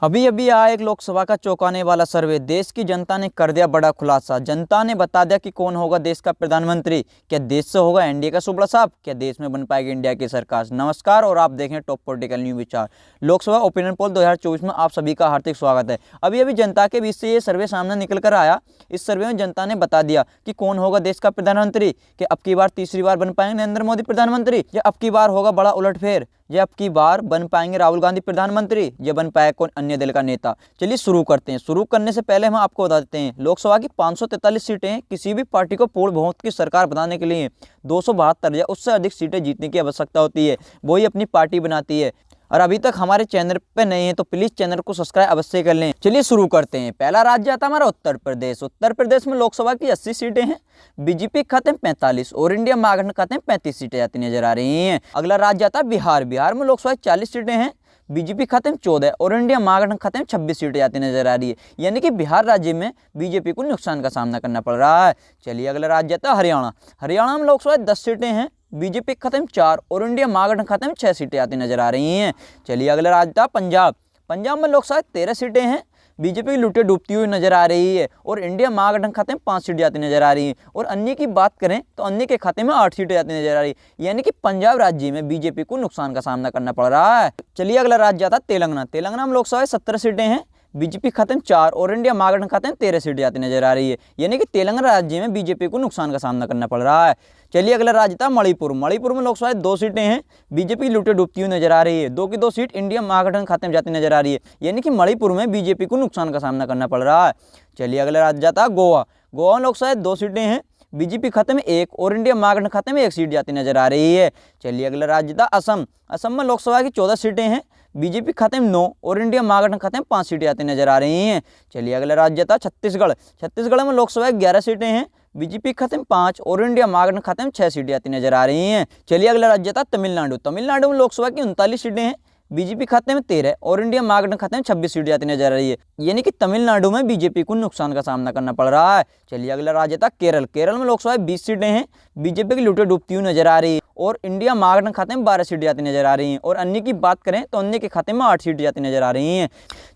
अभी अभी आया एक लोकसभा का चौंकाने वाला सर्वे। देश की जनता ने कर दिया बड़ा खुलासा। जनता ने बता दिया कि कौन होगा देश का प्रधानमंत्री। क्या देश से होगा एनडीए का सुपड़ा साहब? क्या देश में बन पाएगी इंडिया की सरकार? नमस्कार और आप देखें टॉप पॉलिटिकल न्यूज विचार। लोकसभा ओपिनियन पोल 2024 में आप सभी का हार्दिक स्वागत है। अभी अभी जनता के बीच से ये सर्वे सामने निकल कर आया। इस सर्वे में जनता ने बता दिया कि कौन होगा देश का प्रधानमंत्री। कि अब की बार तीसरी बार बन पाएंगे नरेंद्र मोदी प्रधानमंत्री, या अब की बार होगा बड़ा उलटफेर, या अब की बार बन पाएंगे राहुल गांधी प्रधानमंत्री, या बन पाए कौन अन्य दल का नेता। चलिए शुरू करते हैं। शुरू करने से पहले हम आपको बता देते हैं लोकसभा की 543 सीटें किसी भी पार्टी को पूर्ण बहुमत की सरकार बनाने के लिए 272 या उससे अधिक सीटें जीतने की आवश्यकता होती है। वही अपनी पार्टी बनाती है। और अभी तक हमारे चैनल पे नए हैं तो प्लीज चैनल को सब्सक्राइब अवश्य कर लें। चलिए शुरू करते हैं। पहला राज्य आता हमारा उत्तर प्रदेश। उत्तर प्रदेश में लोकसभा की 80 सीटें हैं। बीजेपी के खाते में 45 और इंडिया महागठबंधन के खाते में 35 सीटें जाती नजर आ रही हैं। अगला राज्य आता है बिहार। बिहार में लोकसभा 40 सीटें हैं। बीजेपी खाते में 14 और इंडिया महागठबंधन खाते में 26 सीटें जाती नजर आ रही है। यानी कि बिहार राज्य में बीजेपी को नुकसान का सामना करना पड़ रहा है। चलिए अगला राज्य आता है हरियाणा। हरियाणा में लोकसभा 10 सीटें हैं। बीजेपी के खाते में 4 और इंडिया महागठबंधन खाते में 6 सीटें आती नजर आ रही हैं। चलिए अगला राज्य था पंजाब। पंजाब में लोकसभा 13 सीटें हैं। बीजेपी की लुटें डूबती हुई नजर आ रही है और इंडिया महागठबंधन खाते में 5 सीटें आती नजर आ रही हैं। और अन्य की बात करें तो अन्य के खाते में 8 सीटें आती नजर आ रही है। यानी कि पंजाब राज्य में बीजेपी को नुकसान का सामना करना पड़ रहा है। चलिए अगला राज्य आता तेलंगाना। तेलंगाना में लोकसभा 17 सीटें हैं। बीजेपी खाते में 4 और इंडिया महागठबंधन खाते में 13 सीटें आती नजर आ रही है। यानी कि तेलंगाना राज्य में बीजेपी को नुकसान का सामना करना पड़ रहा है। चलिए अगला राज्य था मणिपुर। मणिपुर में लोकसभा 2 सीटें हैं। बीजेपी की लुटें डूबती हुई नजर आ रही है। 2 की 2 सीट इंडिया महागठबंधन खाते में जाती नजर आ रही है। यानी कि मणिपुर में बीजेपी को नुकसान का सामना करना पड़ रहा है। चलिए अगला राज्य था गोवा। गोवा में लोकसभा 2 सीटें हैं। बीजेपी खाते में 1 और इंडिया महागठबंधन खाते में 1 सीट जाती नजर आ रही है। चलिए अगला राज्य था असम। असम में लोकसभा की 14 सीटें हैं। बीजेपी खाते में 9 और इंडिया महागठबंधन खाते में 5 सीटें आती नजर आ रही हैं। चलिए अगला राज्य था छत्तीसगढ़। छत्तीसगढ़ में लोकसभा 11 सीटें हैं। बीजेपी खाते में 5 और इंडिया महागठबंधन खाते में 6 सीटें आती नजर आ रही हैं। चलिए अगला राज्य था तमिलनाडु। तमिलनाडु में लोकसभा की 39 सीटें हैं। बीजेपी खाते में 13 और इंडिया महागठबंधन खाते में 26 सीटें आती नजर आ रही है। यानी कि तमिलनाडु में बीजेपी को नुकसान का सामना करना पड़ रहा है। चलिए अगला राज्य था केरल। केरल में लोकसभा 20 सीटें हैं। बीजेपी की लुटें डूबती हुई नजर आ रही है और इंडिया महागठबंधन खाते में 12 सीटें आती नजर आ रही हैं। और अन्य की बात करें तो अन्य के खाते में 8 सीटें आती नजर आ रही हैं।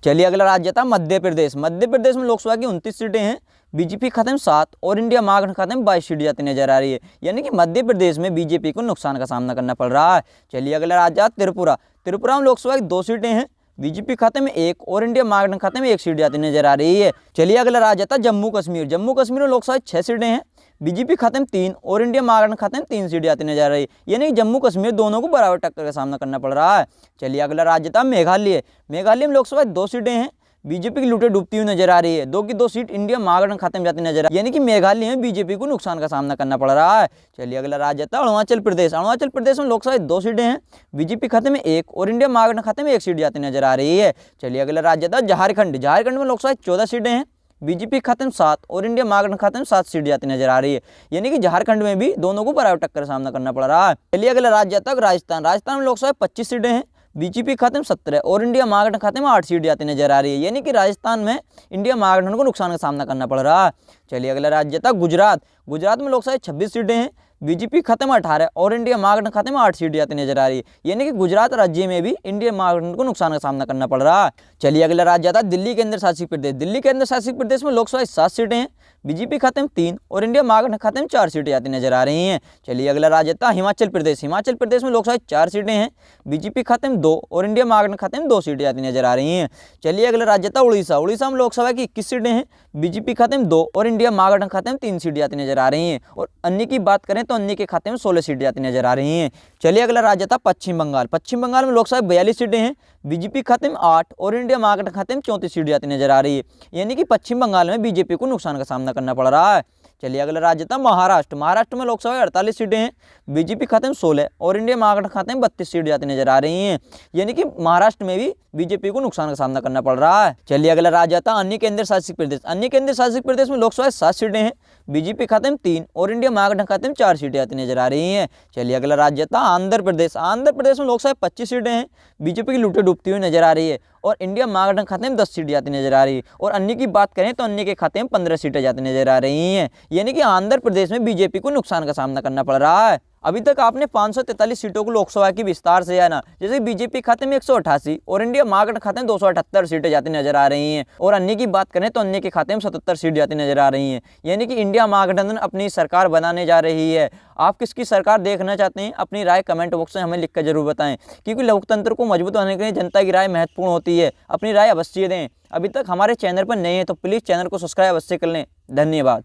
चलिए अगला राज्य था मध्य प्रदेश। मध्य प्रदेश में लोकसभा की 29 सीटें हैं। बीजेपी खाते में 7 और इंडिया महागठबंधन खाते में 22 सीटें जाती नजर आ रही है। यानी कि मध्य प्रदेश में बीजेपी को नुकसान का सामना करना पड़ रहा है। चलिए अगला राज्य त्रिपुरा। त्रिपुरा में लोकसभा की 2 सीटें हैं। बीजेपी खाते में 1 और इंडिया महागठबंधन खाते में 1 सीट जाती नजर आ रही है। चलिए अगला राज्य था जम्मू कश्मीर। जम्मू कश्मीर में लोकसभा 6 सीटें हैं। बीजेपी खाते में 3 और इंडिया महागठबंधन खाते में 3 सीटें आती नजर आ रही है। यानी कि जम्मू कश्मीर दोनों को बराबर टक्कर का सामना करना पड़ रहा है। चलिए अगला राज्य था मेघालय। मेघालय में लोकसभा 2 सीटें हैं। बीजेपी की लुटें डूबती हुई नजर आ रही है। 2 की 2 सीट इंडिया महागठबंधन खाते में जाती नजर आ रही है। यानी कि मेघालय में बीजेपी को नुकसान का सामना करना पड़ रहा है। चलिए अगला राज्य था अरुणाचल प्रदेश। अरुणाचल प्रदेश में लोकसभा 2 सीटें हैं। बीजेपी खाते में 1 और इंडिया महागठबंधन खाते में 1 सीट जाती नजर आ रही है। चलिए अगला राज्य था झारखंड। झारखंड में लोकसभा 14 सीटें हैं। बीजेपी खाते में 7 और इंडिया महागठबंधन खाते में 7 सीट जाती नजर आ रही है। यानी कि झारखंड में भी दोनों को बराबर टक्कर का सामना करना पड़ रहा है। चलिए अगला राज्य तक राजस्थान। राजस्थान में लोकसभा 25 सीटें हैं। बीजेपी खाते में 17 और इंडिया महागठबंधन खाते में 8 सीट जाती नजर आ रही है। यानी कि राजस्थान में इंडिया महागठबंधन को नुकसान का सामना करना पड़ रहा है। चलिए अगला राज्य था गुजरात। गुजरात में लोकसभा 26 सीटें हैं। बीजेपी खाते में 18 और इंडिया महागठबंधन खाते में 8 सीट जाती नजर आ रही है। यानी कि गुजरात राज्य में भी इंडिया महागठबंधन को नुकसान का सामना करना पड़ रहा है। चलिए अगला राज्य था दिल्ली केंद्र शासित प्रदेश। दिल्ली केंद्र शासित प्रदेश में लोकसभा 7 सीटें हैं। बीजेपी खाते में 3 और इंडिया महागठबंधन खाते में 4 सीटें आती नजर आ रही हैं। चलिए अगला राज्य था हिमाचल प्रदेश। हिमाचल प्रदेश में लोकसभा 4 सीटें हैं। बीजेपी खाते में 2 और इंडिया महागठबंधन खाते में 2 सीटें आती नजर आ रही हैं। चलिए अगला राज्य था उड़ीसा। उड़ीसा में लोकसभा की 21 सीटें हैं। बीजेपी खाते में 2 और इंडिया महागठबंधन खाते में 3 सीटें आती नजर आ रही हैं। और अन्य की बात करें तो अन्य के खाते में 16 सीटें आती नजर आ रही हैं। चलिए अगला राज्य था पश्चिम बंगाल। पश्चिम बंगाल में लोकसभा 42 सीटें हैं। बीजेपी खाते में 8 और इंडिया महागठबंधन खाते में 34 सीटें आती नजर आ रही है। यानी कि पश्चिम बंगाल में बीजेपी को नुकसान का सामना करना पड़ रहा है। चलिए अगला राज्य था महाराष्ट्र। महाराष्ट्र में लोकसभा 48 सीटें हैं। बीजेपी खाते में 16 और इंडिया महागठबंधन खाते में 32 सीटें जाती नजर आ रही हैं। यानी कि महाराष्ट्र में भी बीजेपी को नुकसान का सामना करना पड़ रहा है। चलिए अगला राज्य था अन्य केंद्र शासित प्रदेश। अन्य केंद्र शासित प्रदेश में लोकसभा 7 सीटें हैं। बीजेपी खाते में 3 और इंडिया महागठबंधन खाते में 4 सीटें आती नजर आ रही हैं। चलिए अगला राज्य था आंध्र प्रदेश। आंध्र प्रदेश में लोकसभा 25 सीटें हैं। बीजेपी की लुटें डूबती हुई नजर आ रही है और इंडिया महागठबंधन खाते में 10 सीटें जाती नजर आ रही है। और अन्य की बात करें तो अन्य के खाते में 15 सीटें जाती नजर आ रही हैं। यानी कि आंध्र प्रदेश में बीजेपी को नुकसान का सामना करना पड़ रहा है। अभी तक आपने 543 सीटों को लोकसभा की विस्तार से जाना, जैसे बीजेपी खाते में 188 और इंडिया महागठबंधन खाते में 278 सीटें जाती नजर आ रही हैं। और अन्य की बात करें तो अन्य के खाते में 77 सीट जाती नजर आ रही हैं। यानी कि इंडिया महागठबंधन अपनी सरकार बनाने जा रही है। आप किसकी सरकार देखना चाहते हैं, अपनी राय कमेंट बॉक्स में हमें लिखकर जरूर बताएं, क्योंकि लोकतंत्र को मजबूत बनाने के लिए जनता की राय महत्वपूर्ण होती है। अपनी राय अवश्य दें। अभी तक हमारे चैनल पर नए हैं तो प्लीज़ चैनल को सब्सक्राइब अवश्य कर लें। धन्यवाद।